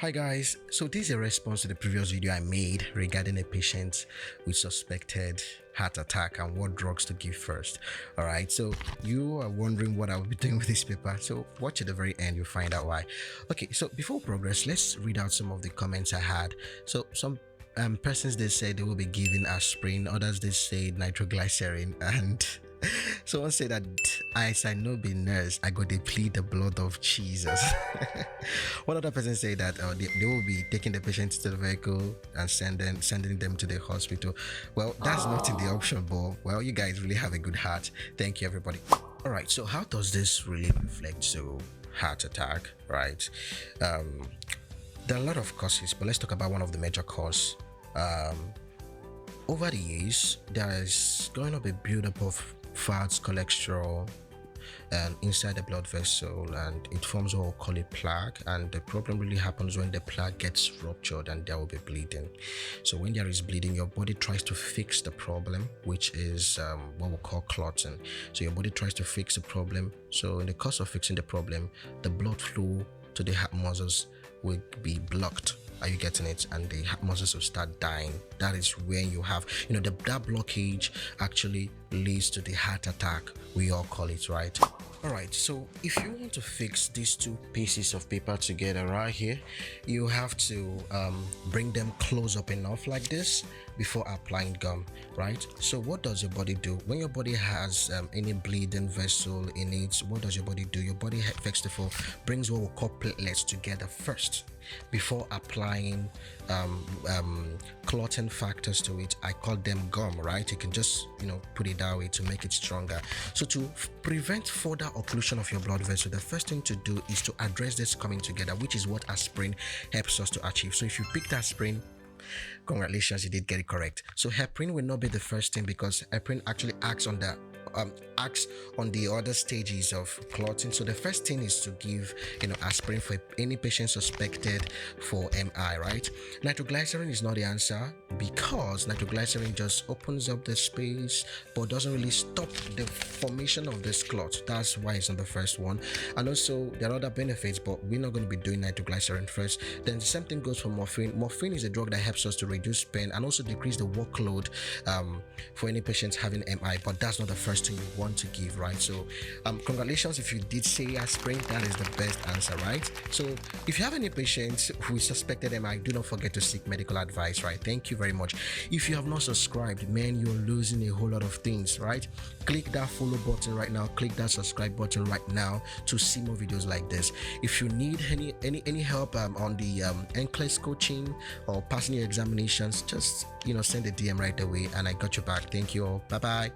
Hi guys, so this is a response to the previous video I made regarding a patient with suspected heart attack and what drugs to give first. Alright, so you are wondering what I will be doing with this paper, so watch at the very end, you'll find out why. Okay, so before progress, let's read out some of the comments I had. So some persons, they said they will be giving aspirin, others they said nitroglycerin, and someone said that as I know be nurse, I go deplete the blood of Jesus. One other person said that they will be taking the patient to the vehicle and sending them to the hospital. Well, that's not in the option, but well, you guys really have a good heart. Thank you, everybody. All right, so how does this really reflect to heart attack, right? There are a lot of causes, but let's talk about one of the major causes. Over the years, there is going to be buildup of fats, cholesterol, and inside the blood vessel, and it forms what we call a plaque. And the problem really happens when the plaque gets ruptured and there will be bleeding. So when there is bleeding, your body tries to fix the problem, which is what we call clotting. So your body tries to fix the problem. So in the course of fixing the problem, the blood flow to the heart muscles will be blocked. Are you getting it? And the heart muscles will start dying. That is when you have, that blockage actually leads to the heart attack, we all call it, right? All right, so if you want to fix these two pieces of paper together right here, you have to bring them close up enough like this before applying gum, right? So what does your body do when your body has any bleeding vessel in it? What does your body do? Your body first of all brings what we call platelets together first before applying clotting factors to it. I call them gum, right? You can just put it that way to make it stronger. So to prevent further occlusion of your blood vessel, the first thing to do is to address this coming together, which is what aspirin helps us to achieve. So if you picked aspirin, congratulations, you did get it correct. So heparin will not be the first thing, because heparin actually acts on the other stages of clotting. So the first thing is to give aspirin for any patient suspected for MI, right? Nitroglycerin is not the answer, because nitroglycerin just opens up the space but doesn't really stop the formation of this clot. That's why it's not the first one. And also there are other benefits, but we're not going to be doing nitroglycerin first. Then the same thing goes for morphine. Morphine is a drug that helps us to reduce pain and also decrease the workload for any patients having MI, but that's not the first thing you want to give, right? So congratulations if you did say aspirin. That is the best answer, right? So if you have any patients who suspected MI, do not forget to seek medical advice, right? Thank you very much. If you have not subscribed, man, you're losing a whole lot of things, right? Click that follow button right now, click that subscribe button right now to see more videos like this. If you need any help on the Nclex coaching or passing your examinations, just send a DM right away and I got your back. Thank you all. Bye bye.